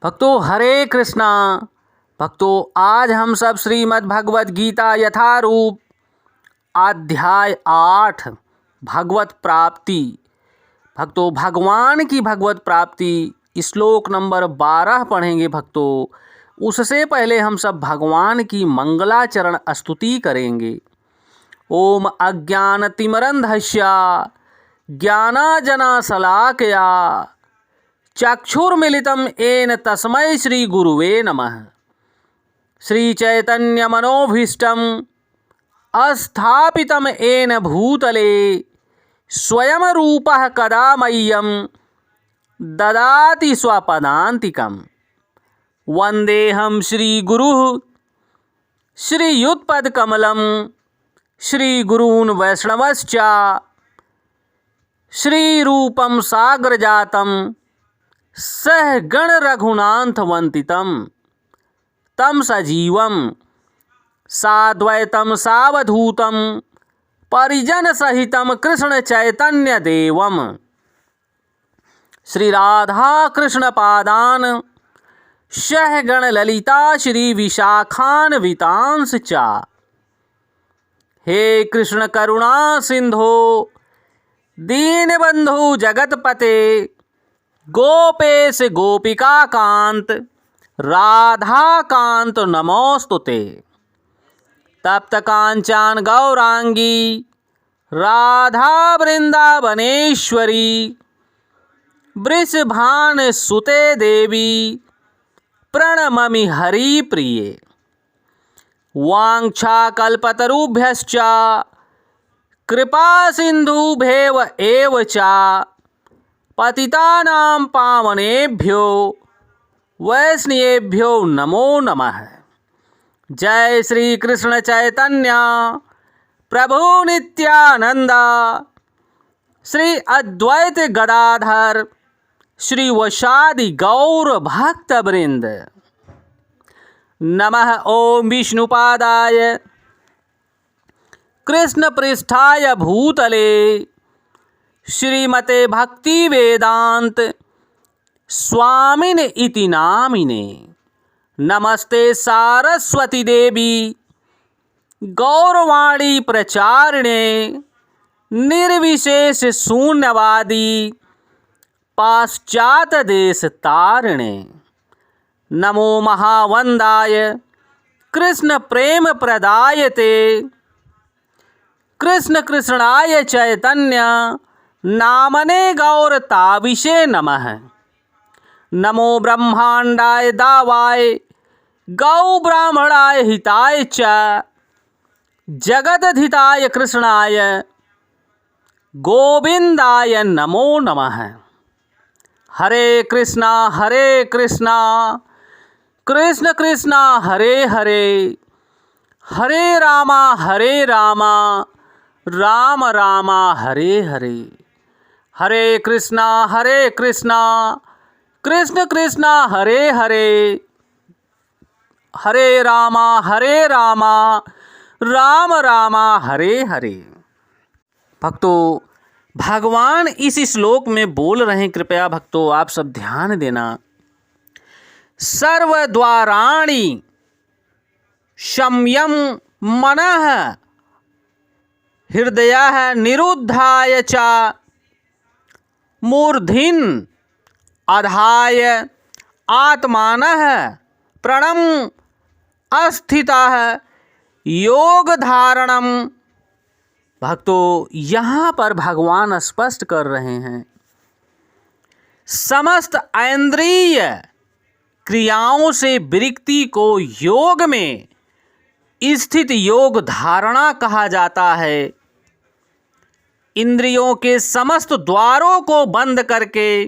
भक्तों हरे कृष्णा। भक्तों आज हम सब श्रीमद् भगवत गीता यथारूप अध्याय 8 भगवत प्राप्ति। भक्तों भगवान की भगवत प्राप्ति श्लोक नंबर 12 पढ़ेंगे। भक्तों उससे पहले हम सब भगवान की मंगलाचरण स्तुति करेंगे। ओम अज्ञानतिमिरन्धस्य ज्ञानांजनशलाकया चक्षुर्मिलितं येन तस्मै श्री गुरुवे नमः। श्री चैतन्य मनोभीष्टं स्थापितं येन भूतले स्वयं रूपः कदा मह्यं ददाति स्वपदान्तिकं। वन्देऽहं श्रीगुरुः श्रीयुतपदकमलं श्रीगुरून् वैष्णवश्च श्रीरूपं साग्रजातं सह गण रघुनाथवन्दितं तं सजीवं साद्वैतं सावधूतं परिजन सहितं कृष्ण चैतन्य देवं श्री राधा कृष्ण पादान सह गण ललिता श्री विशाखान्वितांश्च च। हे कृष्ण करुणा सिंधो दीनबंधु जगतपते गोपेश गोपिका कांत राधा कांत नमोस्तुते। तप्त कांचन गौरांगी राधा वृंदावनेश्वरी वृषभान सुते देवी प्रणममि हरिप्रिये। वाञ्छाकल्पतरुभ्यश्च कृपा सिन्धुभ्येव एव च पतितानां पावनेभ्यो वैष्णवेभ्यो नमो नमः। जय श्री कृष्ण चैतन्य प्रभु नित्यानंद श्री अद्वैत गदाधर श्री वशादि गौर भक्तवृंद। नमः ओम विष्णुपादाय कृष्ण पृष्ठाय भूतले श्रीमते भक्ति वेदांत स्वामिने इति नामिने। नमस्ते सारस्वती देवी गौरवाणी प्रचारिणे निर्विशेष शून्यवादी पाश्चात देश तारिणे। नमो महावंदाय कृष्ण प्रेम प्रदायते कृष्ण कृष्णाय चैतन्य नामने गौरताविषे नमः। नमो ब्रह्मांडाय दावाय गौ ब्राह्मणाय हिताय च जगदधिताय कृष्णाय गोविंदाय नमो नमः। हरे कृष्णा कृष्ण कृष्णा हरे हरे हरे रामा राम राम हरे हरे। हरे कृष्णा कृष्ण कृष्ण हरे हरे हरे राम राम राम हरे हरे। भक्तों भगवान इस श्लोक में बोल रहे हैं, कृपया भक्तों आप सब ध्यान देना। सर्वद्वाराणि शम्यं मनः हृदयः निरुद्धाय च मूर्धिन अधाय आत्मानः प्रणम अस्थितः योग धारणम। भक्तों यहाँ पर भगवान स्पष्ट कर रहे हैं समस्त इंद्रिय क्रियाओं से विरक्ति को योग में स्थित योग धारणा कहा जाता है। इंद्रियों के समस्त द्वारों को बंद करके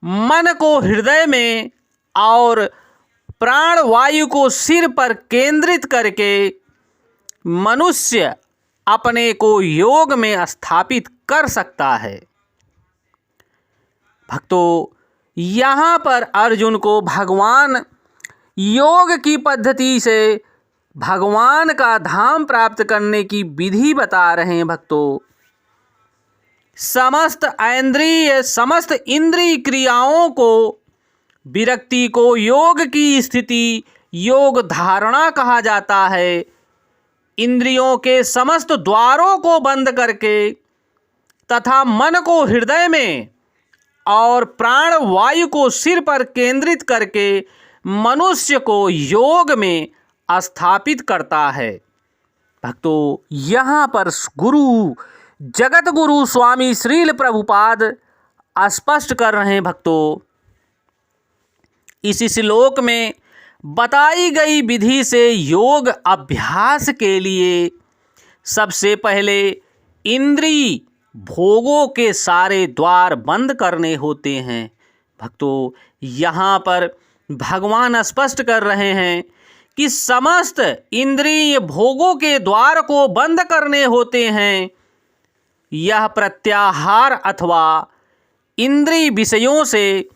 मन को हृदय में और प्राण वायु को सिर पर केंद्रित करके मनुष्य अपने को योग में स्थापित कर सकता है। भक्तों यहाँ पर अर्जुन को भगवान योग की पद्धति से भगवान का धाम प्राप्त करने की विधि बता रहे हैं। भक्तों समस्त इंद्रिय क्रियाओं को विरक्ति को योग की स्थिति, योग धारणा कहा जाता है। इंद्रियों के समस्त द्वारों को बंद करके तथा मन को हृदय में और प्राण वायु को सिर पर केंद्रित करके मनुष्य को योग में स्थापित करता है। भक्तों, यहाँ पर गुरु, जगत गुरु स्वामी श्रील प्रभुपाद स्पष्ट कर रहे हैं। भक्तों, इस श्लोक में बताई गई विधि से योग अभ्यास के लिए सबसे पहले इंद्रिय भोगों के सारे द्वार बंद करने होते हैं। भक्तों, यहाँ पर भगवान स्पष्ट कर रहे हैं कि समस्त इंद्रिय भोगों के द्वार को बंद करने होते हैं। यह प्रत्याहार अथवा इंद्रिय विषयों से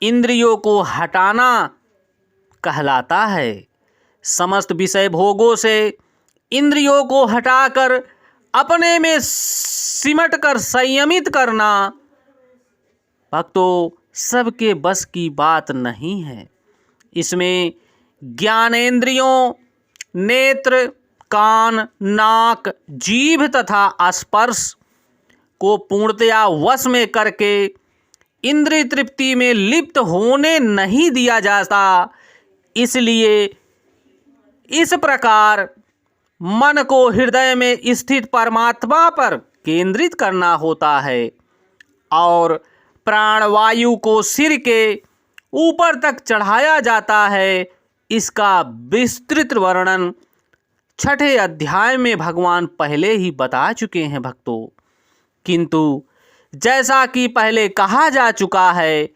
इंद्रियों को हटाना कहलाता है। समस्त विषय भोगों से इंद्रियों को हटाकर अपने में सिमट कर संयमित करना भक्तों सबके बस की बात नहीं है। इसमें ज्ञानेंद्रियों, नेत्र, कान, नाक, जीभ तथा स्पर्श को पूर्णतया वश में करके इंद्रिय तृप्ति में लिप्त होने नहीं दिया जाता। इसलिए इस प्रकार मन को हृदय में स्थित परमात्मा पर केंद्रित करना होता है और प्राणवायु को सिर के ऊपर तक चढ़ाया जाता है। इसका विस्तृत वर्णन 6ठे अध्याय में भगवान पहले ही बता चुके हैं। भक्तों, किंतु जैसा कि पहले कहा जा चुका है,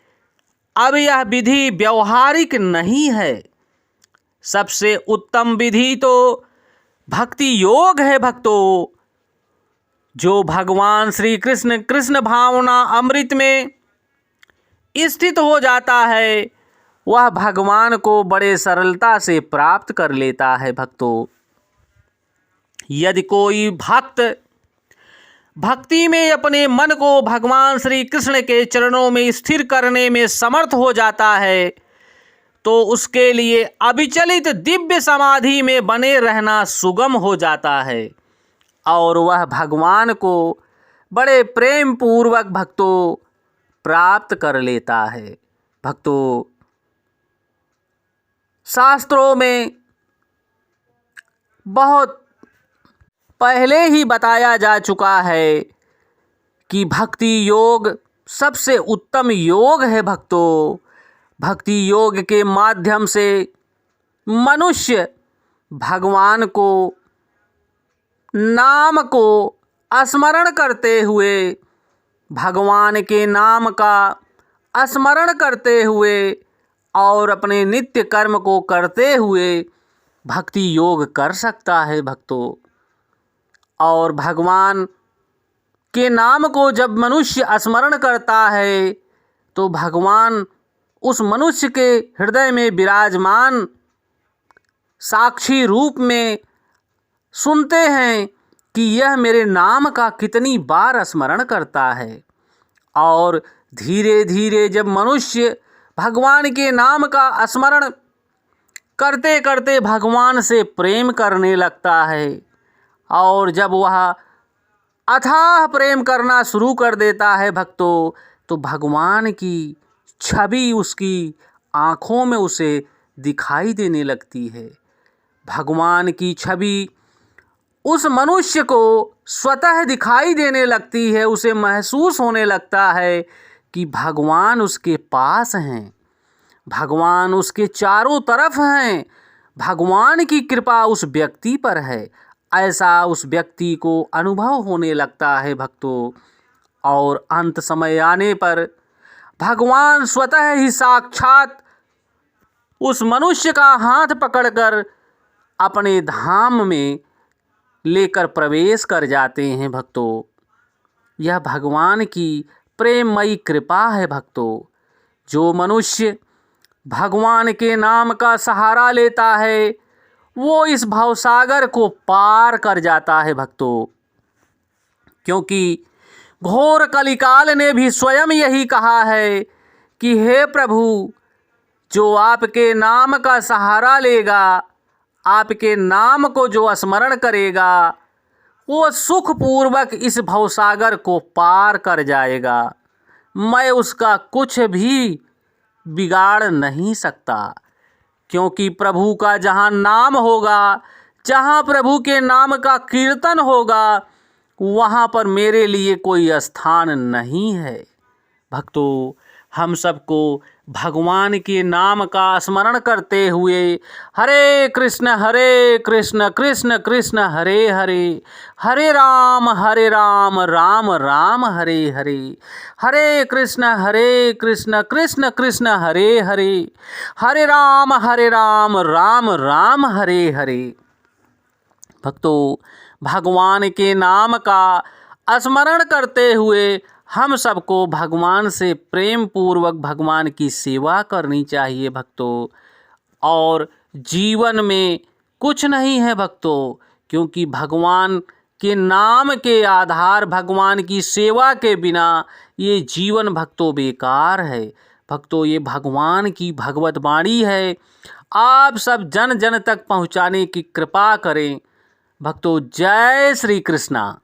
अब यह विधि व्यवहारिक नहीं है। सबसे उत्तम विधि तो भक्ति योग है। भक्तों, जो भगवान श्री कृष्ण कृष्ण भावना अमृत में स्थित हो जाता है, वह भगवान को बड़े सरलता से प्राप्त कर लेता है। भक्तों, यदि कोई भक्त भक्ति में अपने मन को भगवान श्री कृष्ण के चरणों में स्थिर करने में समर्थ हो जाता है, तो उसके लिए अविचलित दिव्य समाधि में बने रहना सुगम हो जाता है और वह भगवान को बड़े प्रेम पूर्वक भक्तों प्राप्त कर लेता है। भक्तों, शास्त्रों में बहुत पहले ही बताया जा चुका है कि भक्ति योग सबसे उत्तम योग है। भक्तों, भक्ति योग के माध्यम से मनुष्य भगवान को नाम को स्मरण करते हुए, भगवान के नाम का स्मरण करते हुए और अपने नित्य कर्म को करते हुए भक्ति योग कर सकता है। भक्तों, और भगवान के नाम को जब मनुष्य स्मरण करता है तो भगवान उस मनुष्य के हृदय में विराजमान साक्षी रूप में सुनते हैं कि यह मेरे नाम का कितनी बार स्मरण करता है। और धीरे धीरे जब मनुष्य भगवान के नाम का स्मरण करते करते भगवान से प्रेम करने लगता है और जब वह अथाह प्रेम करना शुरू कर देता है भक्तों, तो भगवान की छवि उसकी आँखों में उसे दिखाई देने लगती है। भगवान की छवि उस मनुष्य को स्वतः दिखाई देने लगती है। उसे महसूस होने लगता है कि भगवान उसके पास हैं, भगवान उसके चारों तरफ हैं, भगवान की कृपा उस व्यक्ति पर है। ऐसा उस व्यक्ति को अनुभव होने लगता है भक्तों। और अंत समय आने पर भगवान स्वतः ही साक्षात उस मनुष्य का हाथ पकड़कर अपने धाम में लेकर प्रवेश कर जाते हैं। भक्तों, यह भगवान की प्रेममयी कृपा है। भक्तों, जो मनुष्य भगवान के नाम का सहारा लेता है वो इस भवसागर को पार कर जाता है। भक्तों, क्योंकि घोर कलिकाल ने भी स्वयं यही कहा है कि हे प्रभु, जो आपके नाम का सहारा लेगा, आपके नाम को जो स्मरण करेगा, वो सुखपूर्वक इस भवसागर को पार कर जाएगा। मैं उसका कुछ भी बिगाड़ नहीं सकता, क्योंकि प्रभु का जहाँ नाम होगा, जहाँ प्रभु के नाम का कीर्तन होगा, वहाँ पर मेरे लिए कोई स्थान नहीं है। भक्तों, हम सबको भगवान के नाम का स्मरण करते हुए हरे कृष्ण कृष्ण कृष्ण हरे हरे, हरे राम राम राम हरे हरे, हरे कृष्ण कृष्ण कृष्ण हरे हरे, हरे राम राम राम हरे हरे। भक्तों, भगवान के नाम का स्मरण करते हुए हम सबको भगवान से प्रेम पूर्वक भगवान की सेवा करनी चाहिए भक्तों। और जीवन में कुछ नहीं है भक्तों, क्योंकि भगवान के नाम के आधार, भगवान की सेवा के बिना ये जीवन भक्तों बेकार है। भक्तों, ये भगवान की भगवत वाणी है, आप सब जन जन तक पहुँचाने की कृपा करें। भक्तों, जय श्री कृष्णा।